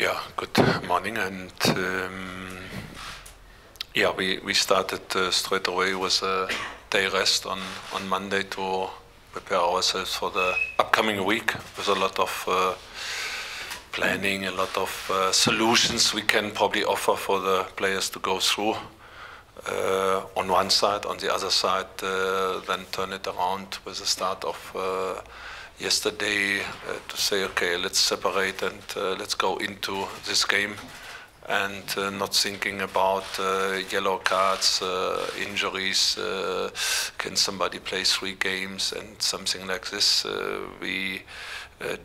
Yeah, good morning. And yeah, we started straight away with a day rest on Monday to prepare ourselves for the upcoming week with a lot of planning, a lot of solutions we can probably offer for the players to go through. On one side, on the other side, then turn it around with the start of yesterday to say, okay, let's separate and let's go into this game and not thinking about yellow cards, injuries, can somebody play 3 games and something like this. We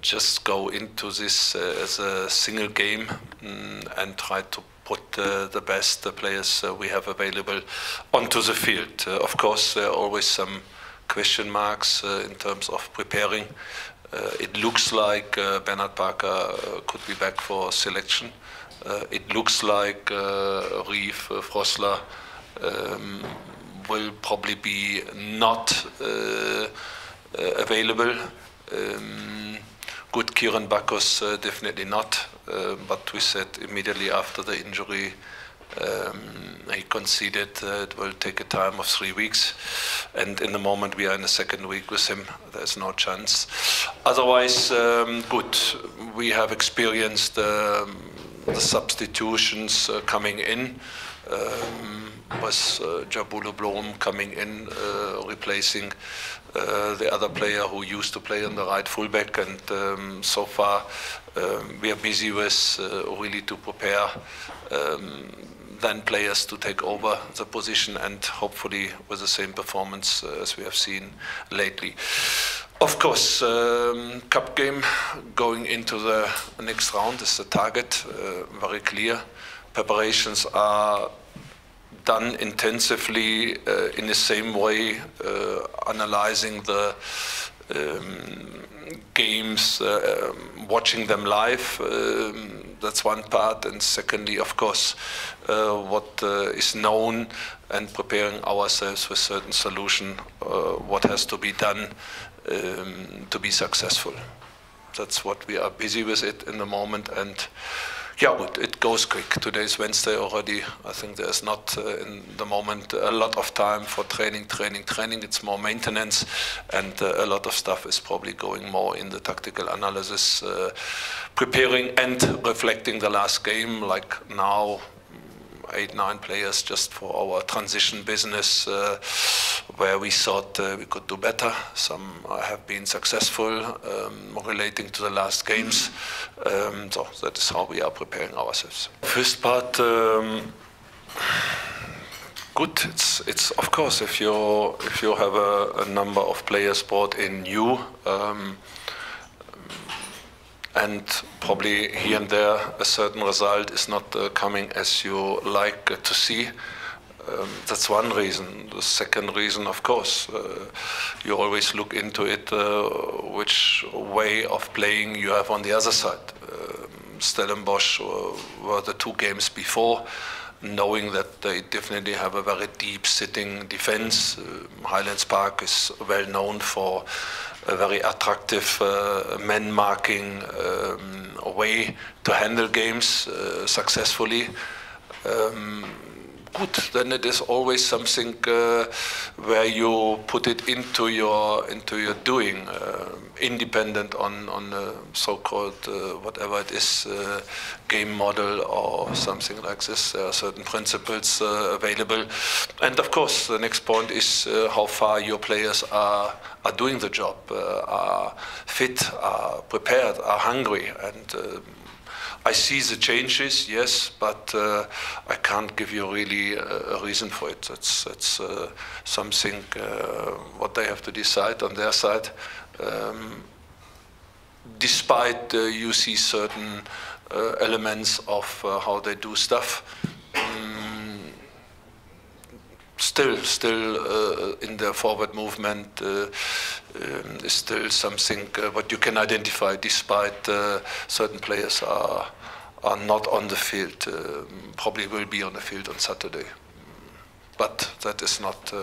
just go into this as a single game and try to put the best players we have available onto the field. Of course, there are always some question marks in terms of preparing. It looks like Bernard Parker could be back for selection. It looks like Reef Frosler will probably be not available. Good, Kieran Bacchus definitely not, but we said immediately after the injury he conceded it will take a time of 3 weeks, and in the moment we are in the 2nd week with him, there's no chance. Otherwise, good. We have experienced the substitutions coming in, was Jabulu Blom coming in, replacing the other player who used to play on the right fullback, and so far we are busy with really to prepare then players to take over the position, and hopefully with the same performance as we have seen lately. Of course, cup game going into the next round is the target, very clear. Preparations are done intensively in the same way, analyzing the games, watching them live, that's one part, and secondly, of course, what is known and preparing ourselves with certain solution, what has to be done to be successful. That's what we are busy with it in the moment, and yeah, it goes quick. Today is Wednesday already. I think there's not in the moment a lot of time for training. It's more maintenance, and a lot of stuff is probably going more in the tactical analysis, preparing and reflecting the last game, like now 8-9 players just for our transition business, where we thought we could do better. Some have been successful relating to the last games. So that is how we are preparing ourselves. First part, good. It's of course, if you have a number of players brought in new, and probably here and there a certain result is not coming as you like to see. That's one reason. The second reason, of course, you always look into it, which way of playing you have on the other side. Stellenbosch were the 2 games before, knowing that they definitely have a very deep sitting defense. Highlands Park is well known for a very attractive man marking way to handle games successfully. Good, then it is always something where you put it into your doing, independent on the so-called whatever it is, game model or something like this. There are certain principles available, and of course the next point is how far your players are doing the job, are fit, are prepared, are hungry, and I see the changes, yes, but I can't give you really a reason for it. That's something what they have to decide on their side. Despite you see certain elements of how they do stuff, still in the forward movement is still something what you can identify, despite certain players are not on the field, probably will be on the field on Saturday. But that is not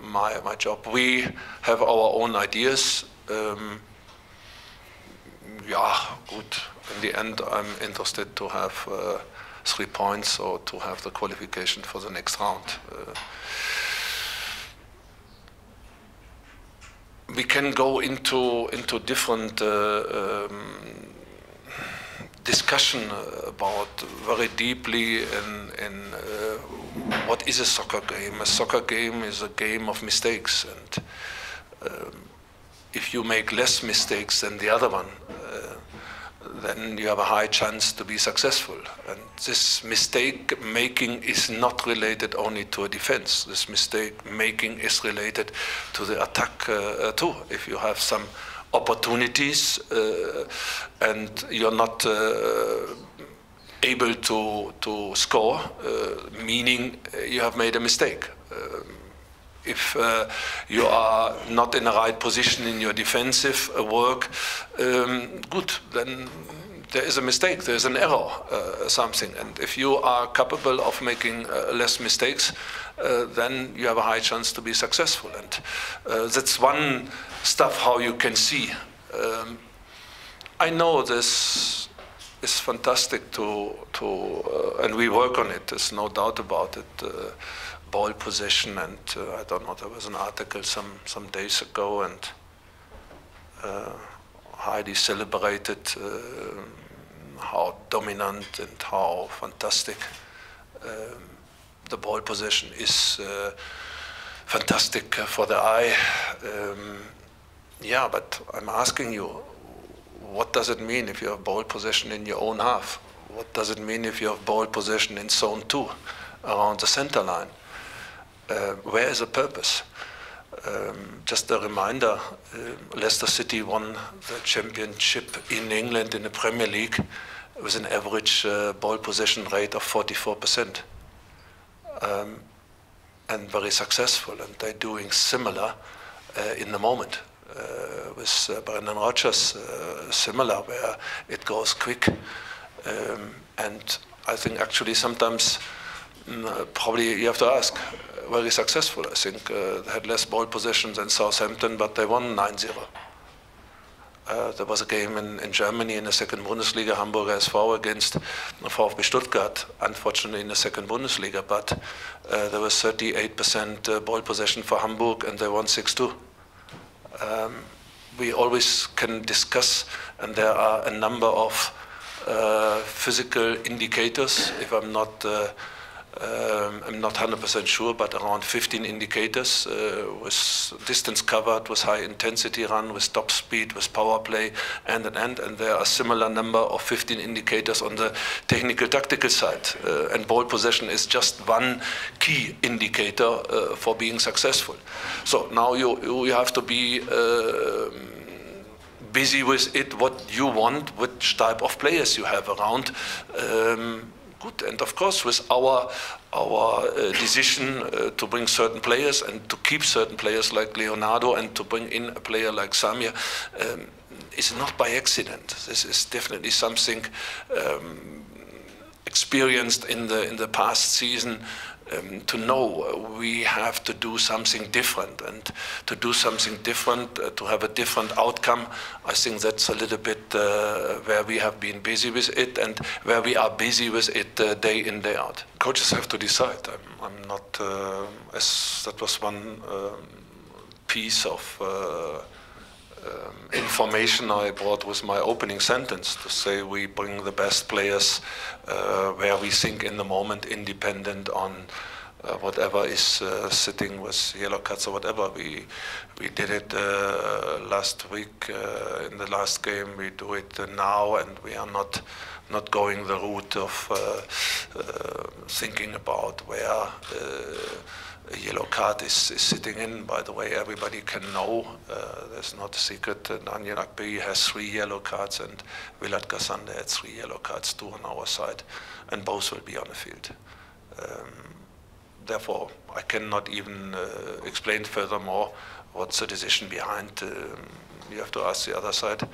my job. We have our own ideas. Yeah, good. In the end, I'm interested to have 3 points or to have the qualification for the next round. We can go into different discussion about very deeply in what is a soccer game. A soccer game is a game of mistakes, and if you make less mistakes than the other one, then you have a high chance to be successful. And this mistake making is not related only to a defense. This mistake making is related to the attack too. If you have some opportunities and you're not able to score, meaning you have made a mistake. If you are not in the right position in your defensive work, good, then there is a mistake, there is an error, something. And if you are capable of making less mistakes, then you have a high chance to be successful. And that's one stuff how you can see. I know this is fantastic and we work on it, there's no doubt about it. Ball possession, and I don't know, there was an article some days ago, and Heidi celebrated how dominant and how fantastic the ball possession is. Fantastic for the eye. Yeah, but I'm asking you, what does it mean if you have ball possession in your own half? What does it mean if you have ball possession in zone 2 around the center line? Where is the purpose? Just a reminder, Leicester City won the championship in England in the Premier League with an average ball possession rate of 44%. And very successful, and they're doing similar in the moment. With Brendan Rodgers, similar, where it goes quick. And I think actually sometimes, probably you have to ask, very successful. I think they had less ball possession than Southampton, but they won 9-0. There was a game in Germany in the second Bundesliga, Hamburger SV against VfB Stuttgart, unfortunately in the second Bundesliga, but there was 38% ball possession for Hamburg and they won 6-2. We always can discuss, and there are a number of physical indicators, if I'm not 100% sure, but around 15 indicators with distance covered, with high intensity run, with top speed, with power play, and there are a similar number of 15 indicators on the technical tactical side. And ball possession is just one key indicator for being successful. So now you have to be busy with it, what you want, which type of players you have around. Good, and of course with our decision to bring certain players and to keep certain players like Leonardo and to bring in a player like Samir is not by accident. This is definitely something experienced in the past season. To know we have to do something different, and to do something different, to have a different outcome, I think that's a little bit where we have been busy with it and where we are busy with it day in, day out. Coaches have to decide. I'm not, as that was one piece of information I brought with my opening sentence, to say we bring the best players where we think in the moment, independent on whatever is sitting with yellow cards or whatever. We did it last week in the last game. We do it now, and we are not going the route of thinking about where a yellow card is sitting in. By the way, everybody can know, there's not a secret, Daniel Akpeyi has 3 yellow cards and Willard Gassande had 3 yellow cards, 2 on our side, and both will be on the field. Therefore, I cannot even explain furthermore what's the decision behind. You have to ask the other side.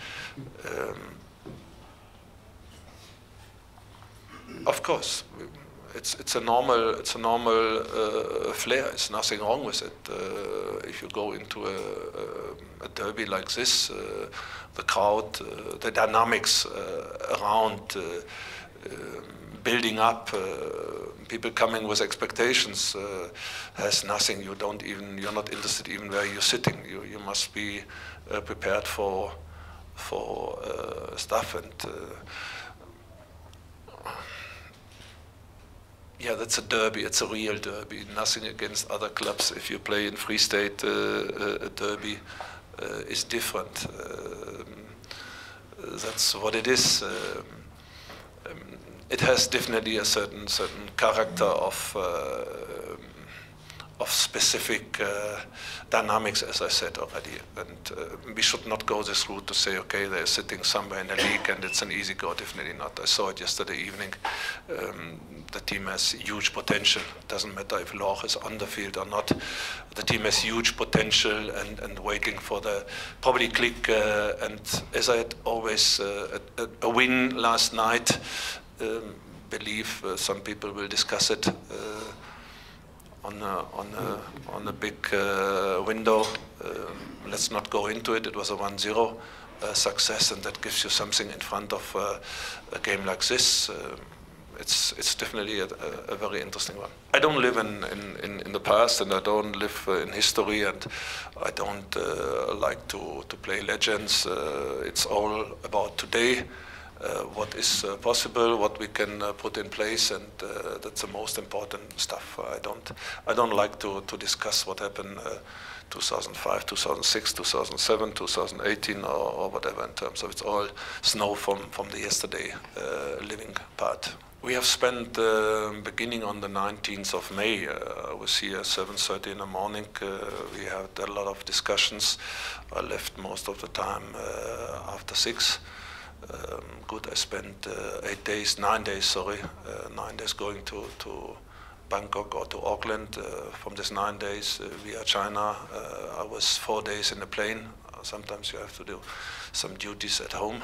Of course, it's a normal flair. There's nothing wrong with it. If you go into a derby like this, the crowd, the dynamics around building up, people coming with expectations, has nothing. You're not interested even where you're sitting. You must be prepared for stuff. And yeah, that's a derby. It's a real derby. Nothing against other clubs. If you play in Free State, a derby is different. That's what it is. It has definitely a certain character of specific dynamics, as I said already. And we should not go this route to say, okay, they're sitting somewhere in the league and it's an easy go. Definitely not. I saw it yesterday evening. The team has huge potential. It doesn't matter if Loch is on the field or not. The team has huge potential and waiting for the probably click. And as I had always, a win last night, believe some people will discuss it on a big window. Let's not go into it. It was a 1-0 success, and that gives you something in front of a game like this. It's definitely a very interesting one. I don't live in the past, and I don't live in history, and I don't like to play legends. It's all about today. What is possible, what we can put in place, and that's the most important stuff. I don't like to discuss what happened 2005, 2006, 2007, 2018, or whatever in terms of it's all snow from the yesterday living part. We have spent beginning on the 19th of May. I was here 7:30 in the morning. We had a lot of discussions. I left most of the time after 6. Good, I spent 9 days going to Bangkok or to Auckland. From this 9 days via China, I was 4 days in a plane. Sometimes you have to do some duties at home.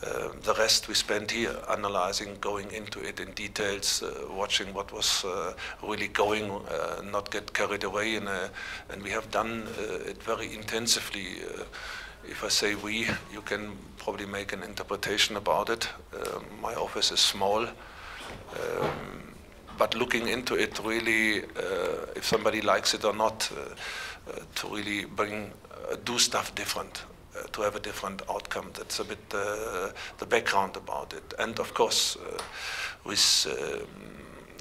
The rest we spent here, analyzing, going into it in details, watching what was really going, not get carried away. And we have done it very intensively. If I say we, you can probably make an interpretation about it. My office is small, but looking into it really, if somebody likes it or not, to really do stuff different, to have a different outcome. That's a bit the background about it. And of course, with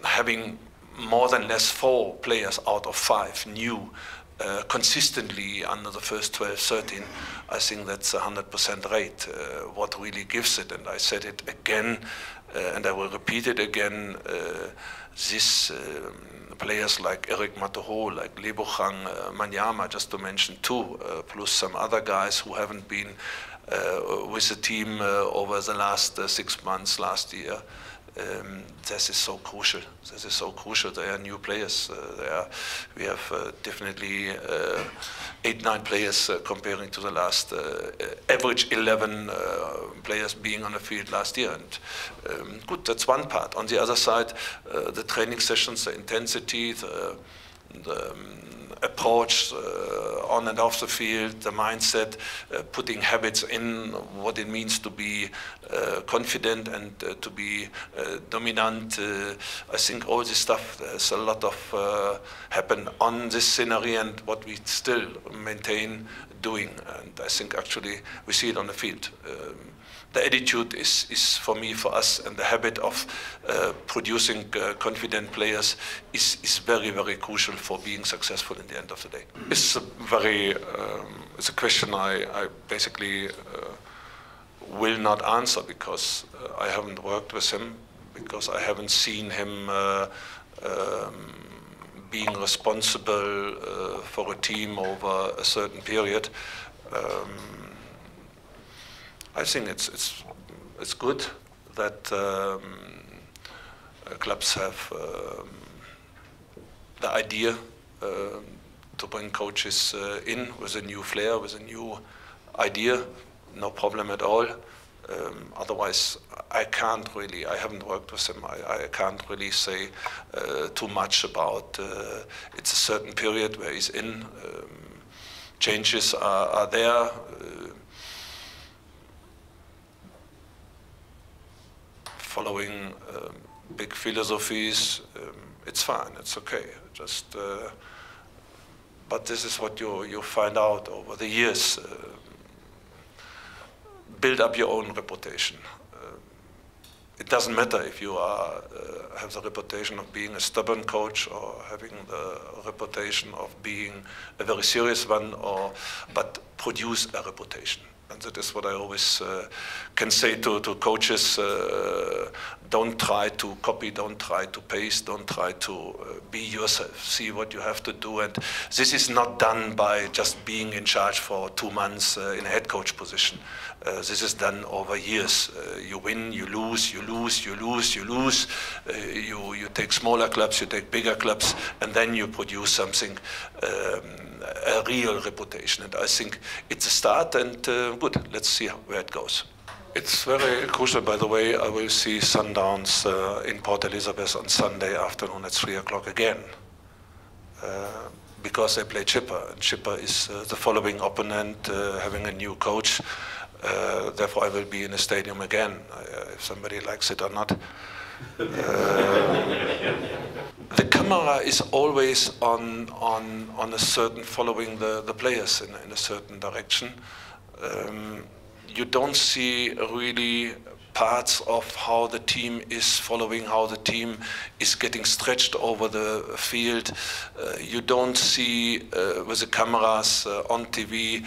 having more than less 4 players out of 5 new consistently under the first 12, 13, I think that's 100% rate. What really gives it, and I said it again, and I will repeat it again, this players like Eric Matoho, like Lebochang, Manyama, just to mention 2, plus some other guys who haven't been with the team over the last 6 months, last year. This is so crucial. This is so crucial. They are new players. We have definitely 8, 9 players comparing to the last average 11 players being on the field last year. And good, that's one part. On the other side, the training sessions, the intensity, the approach on and off the field, the mindset, putting habits in, what it means to be confident and to be dominant. I think all this stuff, there's a lot of happen on this scenery and what we still maintain doing. And I think actually we see it on the field. The attitude is for me, for us, and the habit of producing confident players is very, very crucial for being successful in the end of the day. It's it's a question I basically will not answer because I haven't worked with him, because I haven't seen him being responsible for a team over a certain period. I think it's good that clubs have the idea to bring coaches in with a new flair, with a new idea. No problem at all. Otherwise, I haven't worked with him. I can't really say too much about. It's a certain period where he's in. Changes are there. Following big philosophies, it's fine. It's okay. Just. But this is what you find out over the years. Build up your own reputation. It doesn't matter if you have the reputation of being a stubborn coach or having the reputation of being a very serious one, but produce a reputation. And that is what I always can say to coaches. Don't try to copy, don't try to paste, don't try to be yourself. See what you have to do. And this is not done by just being in charge for 2 months in a head coach position. This is done over years. You win, you lose, you lose, you lose, you lose. You take smaller clubs, you take bigger clubs, and then you produce something, a real reputation. And I think it's a start, and good, let's see where it goes. It's very crucial, by the way. I will see Sundowns in Port Elizabeth on Sunday afternoon at 3 o'clock again, because they play Chipper, and Chipper is the following opponent, having a new coach. Therefore, I will be in the stadium again, if somebody likes it or not. The camera is always on a certain, following the players in a certain direction. You don't see really parts of how the team is following, how the team is getting stretched over the field. You don't see with the cameras on TV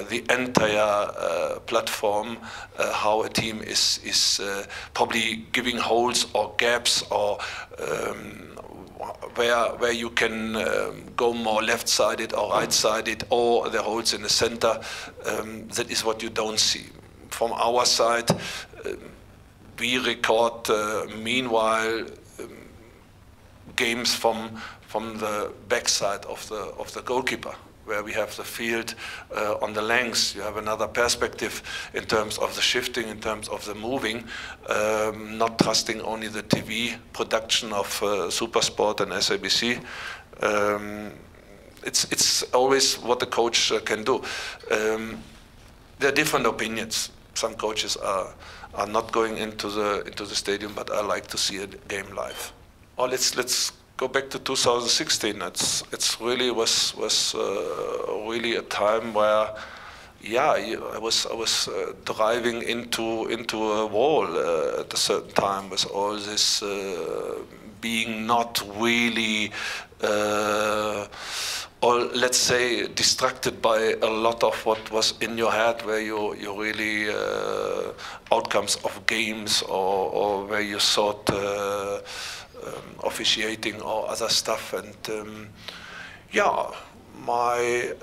the entire platform, how a team is probably giving holes or gaps, or where you can go more left-sided or right-sided, or the holes in the center. That is what you don't see. From our side, we record meanwhile games from the backside of the goalkeeper, where we have the field on the lengths. You have another perspective in terms of the shifting, in terms of the moving, not trusting only the TV production of Supersport and SABC. It's always what the coach can do. There are different opinions. Some coaches are not going into the stadium, but I like to see a game live. Or let's go back to 2016. It's really was really a time where, yeah, I was driving into a wall at a certain time, with all this being not really, or let's say, distracted by a lot of what was in your head, where you really outcomes of games, or where you thought officiating or other stuff. And yeah, my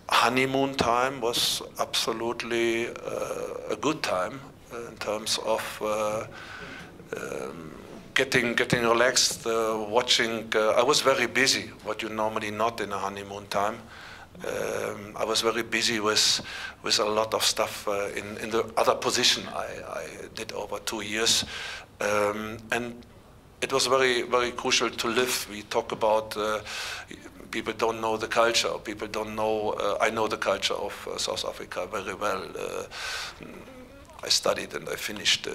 honeymoon time was absolutely a good time in terms of getting relaxed, watching. I was very busy, what you normally not in a honeymoon time. I was very busy with a lot of stuff in the other position I did over 2 years, and it was very, very crucial to live. We talk about people don't know the culture. People don't know. I know the culture of South Africa very well. I studied and I finished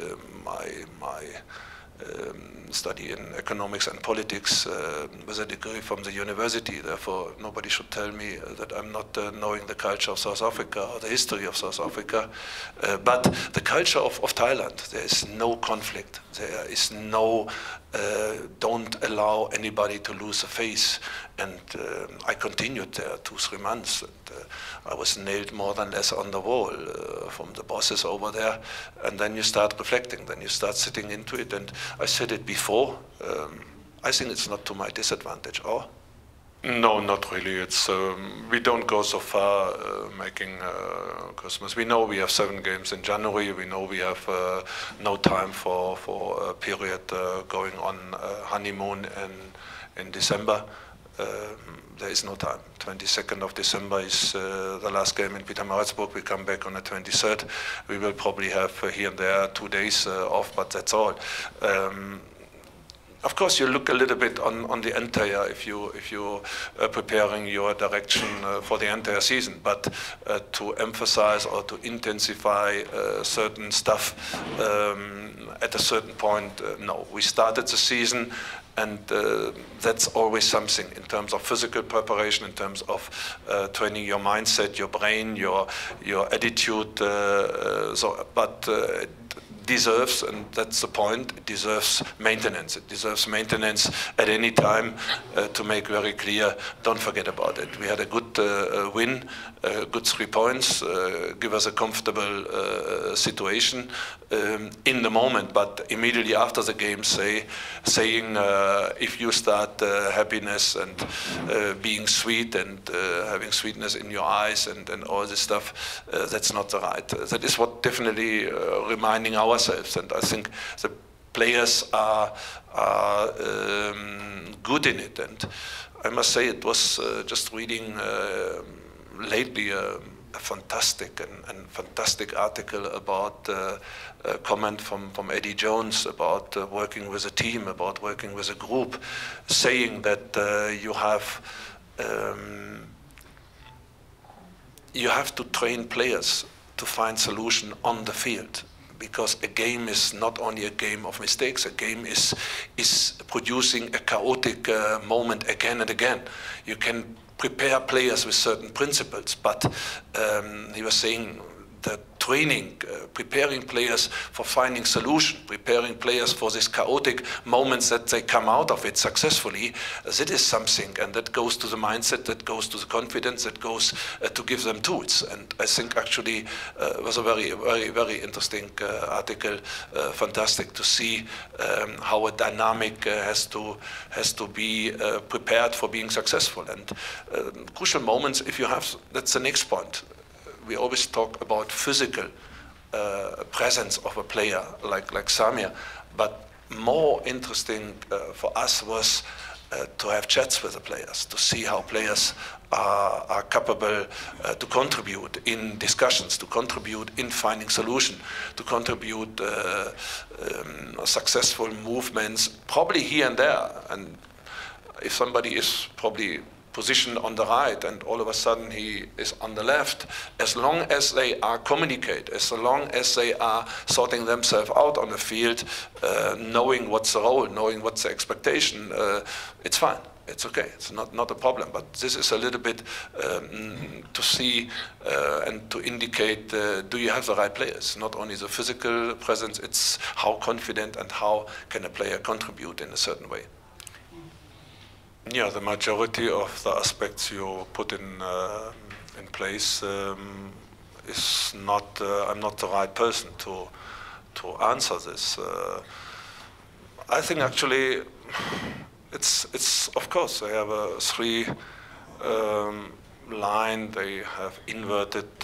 my study in economics and politics with a degree from the university. Therefore, nobody should tell me that I'm not knowing the culture of South Africa or the history of South Africa. But the culture of Thailand, there is no conflict. There is no, don't allow anybody to lose a face. And I continued there 2-3 months. And, I was nailed more than less on the wall from the bosses over there. And then you start reflecting, then you start sitting into it. And I said it before, I think it's not to my disadvantage, or? No, not really. It's we don't go so far making Christmas. We know we have 7 games in January. We know we have no time for a period going on honeymoon in December. there is no time. 22nd of December is the last game in Pietermaritzburg. We come back on the 23rd. We will probably have here and there 2 days off, but that's all. Of course, you look a little bit on the entire if you preparing your direction for the entire season. But to emphasize or to intensify certain stuff at a certain point, no. We started the season, and that's always something in terms of physical preparation, in terms of training your mindset, your brain, your attitude. Deserves, and that's the point, it deserves maintenance. It deserves maintenance at any time to make very clear, don't forget about it. We had a good win, good 3 points, give us a comfortable situation in the moment, but immediately after the game saying if you start happiness and being sweet and having sweetness in your eyes and all this stuff, that's not the right. That is what definitely reminding ourselves, and I think the players are good in it. And I must say, it was just reading lately a fantastic and fantastic article about a comment from Eddie Jones about working with a team, about working with a group, saying that you have to train players to find solution on the field. Because a game is not only a game of mistakes, a game is producing a chaotic moment again and again. You can prepare players with certain principles, but he was saying that training, preparing players for finding solution, preparing players for these chaotic moments that they come out of it successfully, that is something, and that goes to the mindset, that goes to the confidence, that goes to give them tools. And I think actually it was a very, very, very interesting article, fantastic to see how a dynamic has to be prepared for being successful. And crucial moments, if you have, that's the next point. We always talk about physical presence of a player like Samir, but more interesting for us was to have chats with the players, to see how players are capable to contribute in discussions, to contribute in finding solution, to contribute successful movements, probably here and there. And if somebody is probably positioned on the right and all of a sudden he is on the left, as long as they are communicate, as long as they are sorting themselves out on the field, knowing what's the role, knowing what's the expectation, it's fine. It's okay. It's not a problem. But this is a little bit to see and to indicate, do you have the right players? Not only the physical presence, it's how confident and how can a player contribute in a certain way. Yeah, the majority of the aspects you put in place is not. I'm not the right person to answer this. I think actually, it's of course they have a 3 line. They have inverted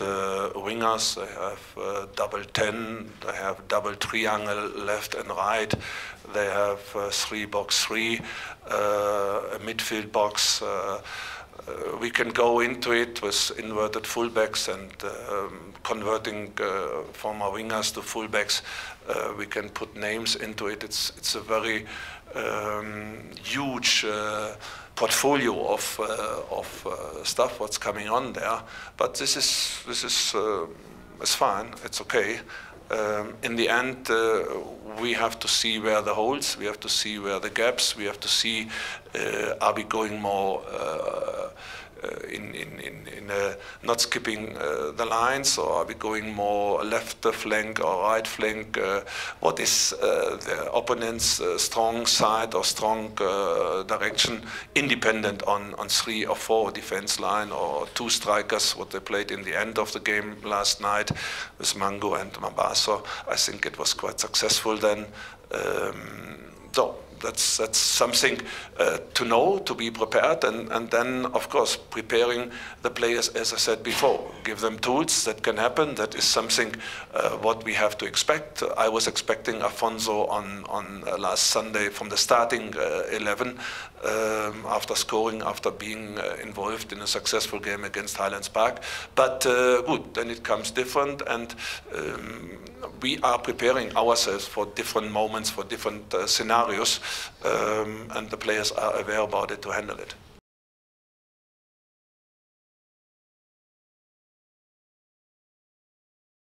wingers. They have double 10. They have double triangle left and right. They have 3-box-3, a midfield box. We can go into it with inverted fullbacks and converting former wingers to fullbacks. We can put names into it. It's a very huge portfolio of stuff what's coming on there. But this is it's fine. It's okay. In the end, we have to see where the holes, we have to see where the gaps, we have to see are we going more not skipping the lines, or are we going more left flank or right flank? What is the opponent's strong side or strong direction, independent on 3 or 4 defense line or 2 strikers, what they played in the end of the game last night with Mango and Mabaso. I think it was quite successful then. So that's something to know, to be prepared, and then of course preparing the players, as I said before, give them tools that can happen. That is something what we have to expect. I was expecting Afonso on last Sunday from the starting 11 after scoring, after being involved in a successful game against Highlands Park. But good, then it comes different, and we are preparing ourselves for different moments, for different scenarios, and the players are aware about it to handle it.